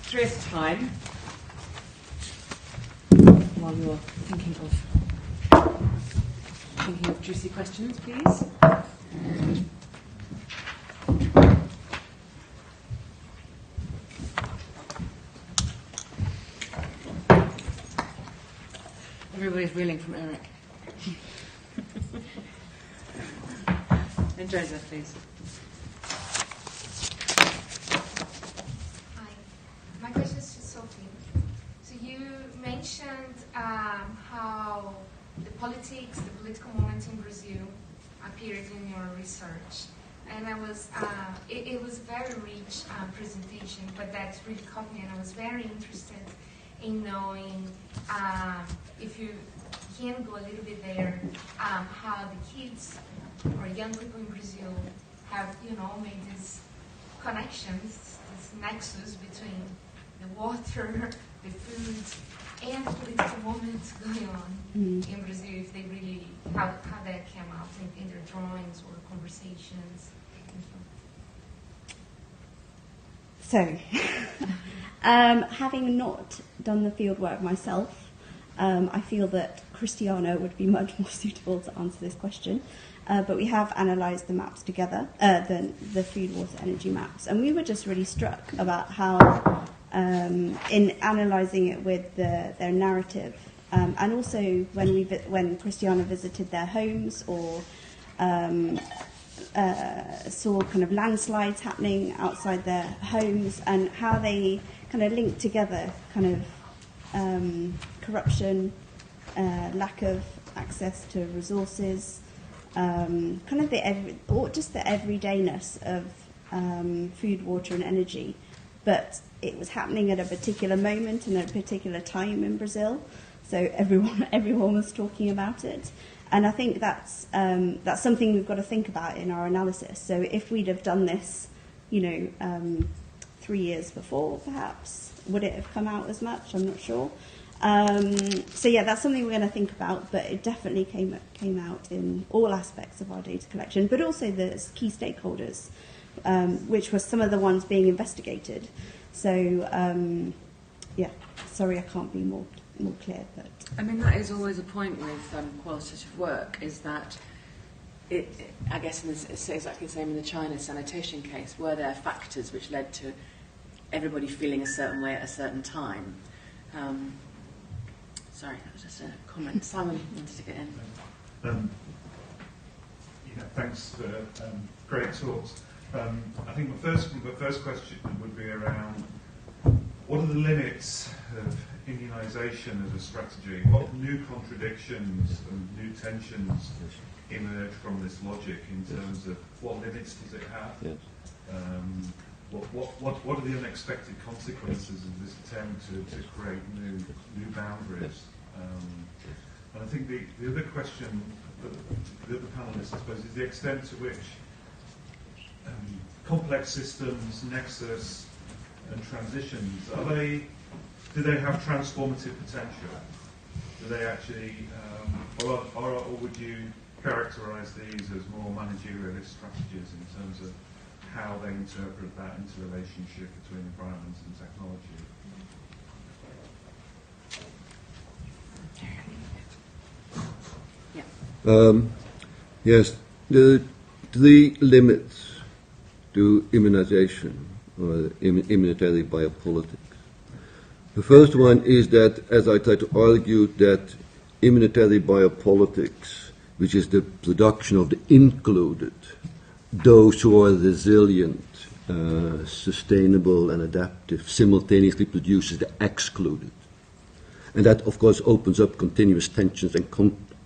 3 at a time, while you're thinking of juicy questions, please. Everybody's reeling from Eric. And Joseph, please. Hi. My question is to Sophie. So you mentioned how the political moment in Brazil appeared in your research. And it was a very rich presentation, but that really caught me, and I was very interested in knowing if you can go a little bit there, how the kids or young people in Brazil have, made these connections, this nexus between the water, the food, and the political moments going on in Brazil, if they really, how that came out in their drawings or conversations. So, having not done the field work myself, I feel that Cristiano would be much more suitable to answer this question. But we have analysed the maps together, the food, water, energy maps, and we were just really struck about how, in analysing it with their narrative, and also when Cristiano visited their homes or saw kind of landslides happening outside their homes, and how they kind of linked together kind of corruption, lack of access to resources, kind of the everydayness of food, water and energy, but it was happening at a particular moment and at a particular time in Brazil, so everyone was talking about it. And I think that's something we've got to think about in our analysis. So if we'd have done this, 3 years before, perhaps, would it have come out as much? I'm not sure. So yeah, that's something we're going to think about, but it definitely came out in all aspects of our data collection, but also the key stakeholders, which were some of the ones being investigated. So yeah, sorry I can't be more clear, but I mean, that is always a point with qualitative work, is that I guess it's exactly the same in the China sanitation case. Were there factors which led to everybody feeling a certain way at a certain time? Sorry, that was just a comment. Simon wanted to get in. Thanks for great talks. I think my first question would be around what are the limits of immunisation as a strategy? What new contradictions and new tensions emerge from this logic in terms of what limits does it have? Yes. What are the unexpected consequences of this attempt to create new boundaries? And I think the other question, the other panellists, I suppose, is the extent to which complex systems, nexus, and transitions, do they have transformative potential? Do they actually, or would you characterise these as more managerialist strategies in terms of how they interpret that interrelationship between environment and technology? Yes, the three limits to immunization or immunitary biopolitics. The first one is that, as I try to argue, that immunitary biopolitics, which is the production of the included, those who are resilient, sustainable and adaptive, simultaneously produces the excluded. And that, of course, opens up continuous tensions and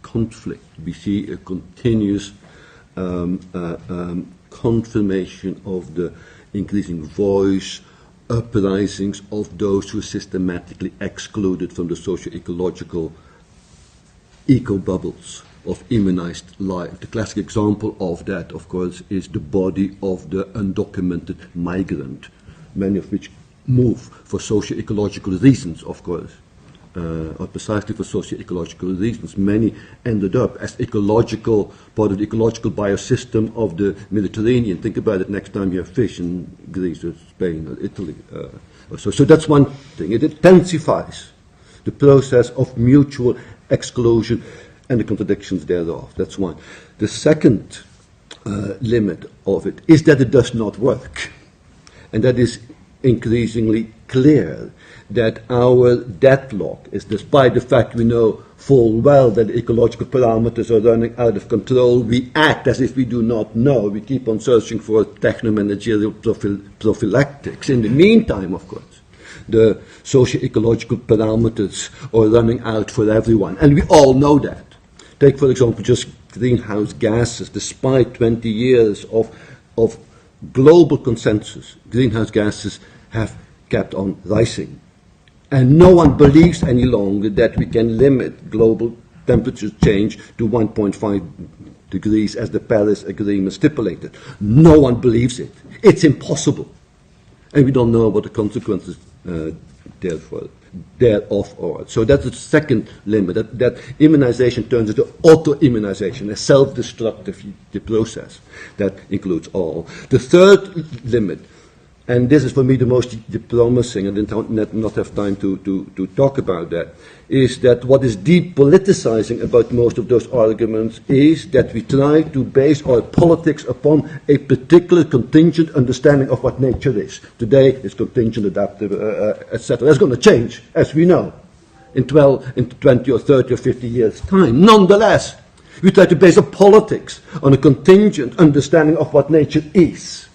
conflict. We see a continuous confirmation of the increasing voice, uprisings of those who are systematically excluded from the socio-ecological eco-bubbles of immunized life. The classic example of that, of course, is the body of the undocumented migrant, many of which move for socio-ecological reasons, of course, or precisely for socio-ecological reasons. Many ended up as part of the ecological biosystem of the Mediterranean. Think about it next time you have fish in Greece or Spain or Italy. So that's one thing. It intensifies the process of mutual exclusion and the contradictions thereof. That's one. The second limit of it is that it does not work. And that is increasingly clear, that our deadlock is, despite the fact we know full well that the ecological parameters are running out of control, we act as if we do not know. We keep on searching for techno-managerial prophylactics. In the meantime, of course, the socio-ecological parameters are running out for everyone. And we all know that. Take, for example, just greenhouse gases. Despite 20 years of global consensus, greenhouse gases have kept on rising. And no one believes any longer that we can limit global temperature change to 1.5 degrees as the Paris Agreement stipulated. No one believes it. It's impossible. And we don't know what the consequences thereof are. So that's the second limit, that immunization turns into auto-immunization, a self-destructive process that includes all. The third limit, and this is for me the most promising, and I did not have time to talk about that, is that what is depoliticizing about most of those arguments is that we try to base our politics upon a particular contingent understanding of what nature is. Today it's contingent, adaptive, etc. That's going to change, as we know, in 20 or 30 or 50 years' time. Nonetheless, we try to base our politics on a contingent understanding of what nature is.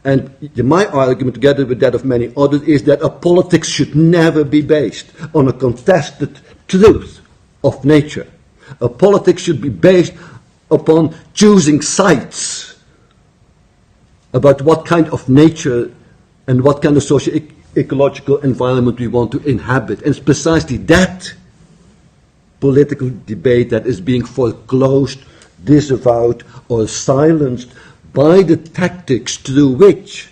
And my argument, together with that of many others, is that a politics should never be based on a contested truth of nature. A politics should be based upon choosing sides about what kind of nature and what kind of socio-ecological environment we want to inhabit. And it's precisely that political debate that is being foreclosed, disavowed, or silenced by the tactics through which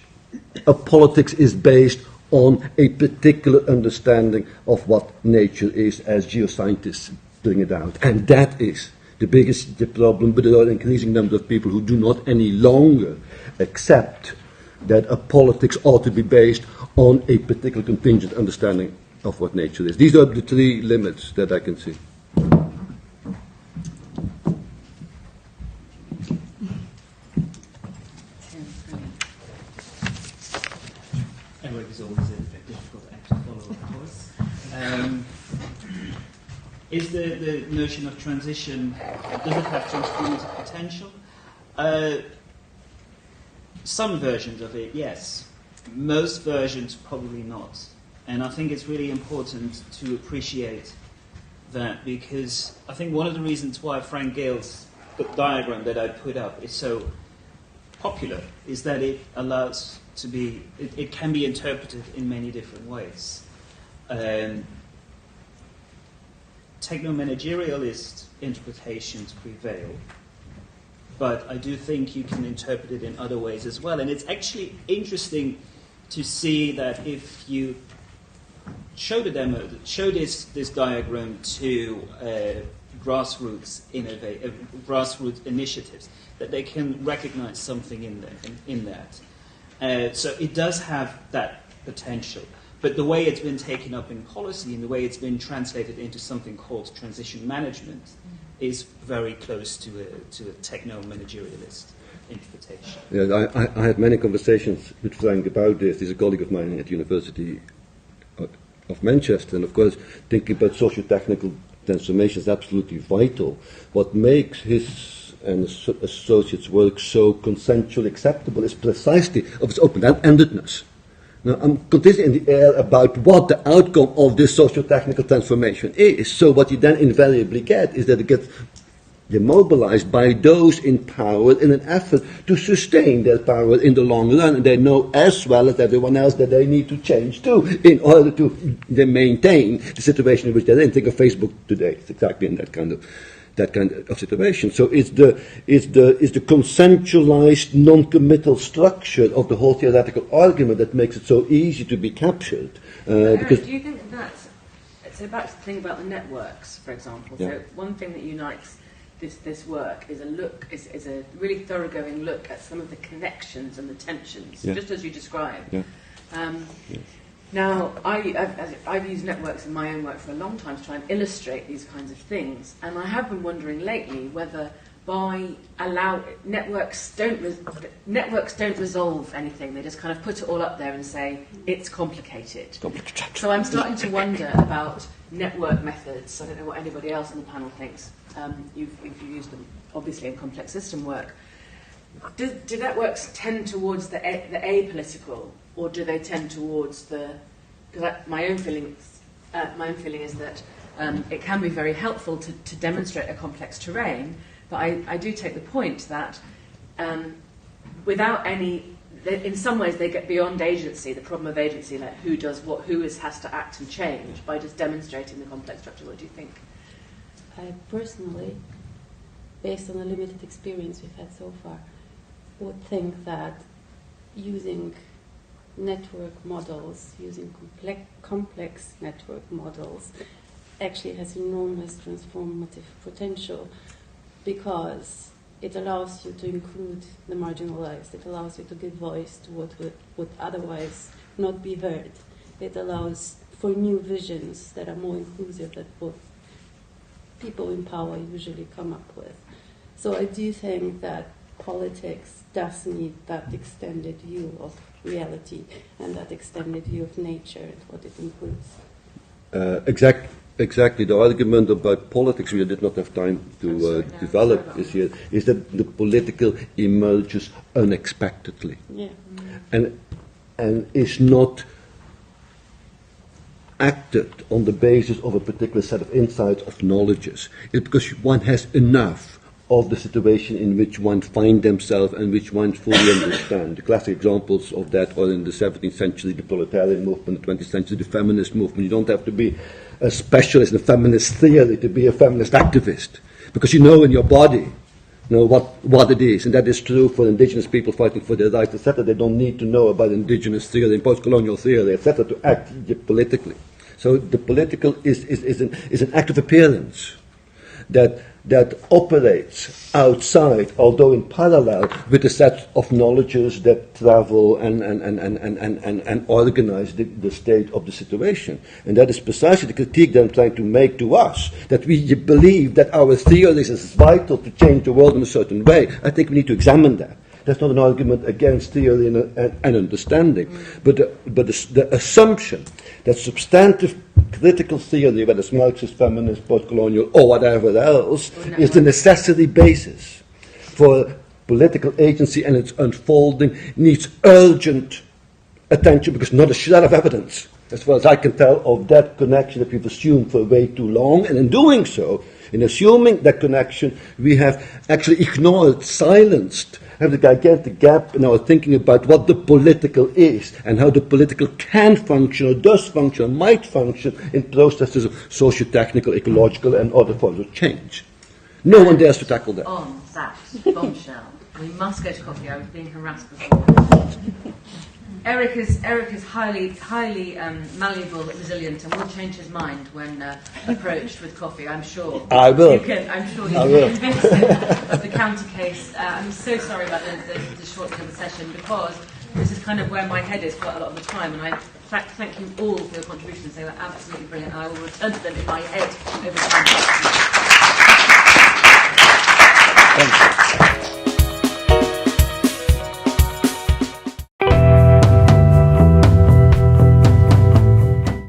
a politics is based on a particular understanding of what nature is, as geoscientists bring it out. And that is the biggest problem, but there are an increasing number of people who do not any longer accept that a politics ought to be based on a particular contingent understanding of what nature is. These are the three limits that I can see. It's always a bit difficult to follow, of course. Is the notion of transition, does it have transformative potential? Some versions of it, yes. Most versions, probably not. And I think it's really important to appreciate that, because I think one of the reasons why Frank Gale's diagram that I put up is so popular is that it allows to be, it can be interpreted in many different ways. Techno-managerialist interpretations prevail, but I do think you can interpret it in other ways as well. And it's actually interesting to see that if you show the demo, show this diagram to grassroots initiatives, that they can recognize something in that. So it does have that potential. But the way it's been taken up in policy and the way it's been translated into something called transition management is very close to a techno-managerialist interpretation. Yeah, I had many conversations with Frank about this. He's a colleague of mine at the University of Manchester, and of course, thinking about socio-technical transformation is absolutely vital. What makes his and associates' work so consensually acceptable is precisely of its open-endedness. Now, I'm continuing in the air about what the outcome of this socio-technical transformation is. So what you then invariably get is that it gets demobilized by those in power in an effort to sustain their power in the long run. And they know as well as everyone else that they need to change too in order to maintain the situation in which they're in. Think of Facebook today. It's exactly in that kind of situation. So it's the consensualized, non-committal structure of the whole theoretical argument that makes it so easy to be captured. Because do you think that's so? Back to the thing about the networks, for example. Yeah. So one thing that unites this work is a really thoroughgoing look at some of the connections and the tensions, Yeah. just as you described. Yeah. Now, I've used networks in my own work for a long time to try and illustrate these kinds of things, and I have been wondering lately whether networks don't resolve anything. They just kind of put it all up there and say it's complicated. So I'm starting to wonder about network methods. I don't know what anybody else on the panel thinks. You've used them obviously in complex system work. Do networks tend towards the apolitical, or do they tend towards the? Because my own feeling is that it can be very helpful to demonstrate a complex terrain. But I do take the point that without any, in some ways they get beyond agency, the problem of agency, like who does what, has to act and change by just demonstrating the complex structure. What do you think? I personally, based on the limited experience we've had so far, would think that using network models, using complex network models, actually has enormous transformative potential, because it allows you to include the marginalized. It allows you to give voice to what would otherwise not be heard. It allows for new visions that are more inclusive than what people in power usually come up with. So I do think that politics does need that extended view of reality and that extended view of nature and what it includes. Exactly. The argument about politics, we did not have time to develop this year, is that the political emerges unexpectedly. Yeah. And is not acted on the basis of a particular set of insights, of knowledges. It's because one has enough of the situation in which one finds themselves and which one fully understand. The classic examples of that are in the 17th century, the proletarian movement, the 20th century, the feminist movement. You don't have to be a specialist in feminist theory to be a feminist activist, because you know in your body what it is, and that is true for indigenous people fighting for their rights, etc. They don't need to know about indigenous theory and post-colonial theory, etc., to act politically. So the political is an act of appearance that operates outside, although in parallel with a set of knowledges that travel and organize the state of the situation. And that is precisely the critique that I'm trying to make to us, that we believe that our theories is vital to change the world in a certain way. I think we need to examine that. That's not an argument against theory and understanding, but the assumption that substantive critical theory, whether it's Marxist, feminist, post-colonial, or whatever else, is the necessary basis for political agency and its unfolding, needs urgent attention, because not a shred of evidence, as far as I can tell, of that connection that we've assumed for way too long. And in doing so, in assuming that connection, we have actually ignored, silenced, have the gigantic gap in our thinking about what the political is and how the political can function or does function or might function in processes of socio-technical, ecological and other forms of change. No one dares to tackle that. On that bombshell, we must go to coffee. I was being harassed before. Eric is highly malleable, resilient, and will change his mind when approached with coffee. I'm sure. I will. I'm sure you can convince him of the counter case. I'm so sorry about the shortening of the session, because this is kind of where my head is quite a lot of the time, and I thank you all for your contributions. They were absolutely brilliant. I will return to them in my head over time. Thank you.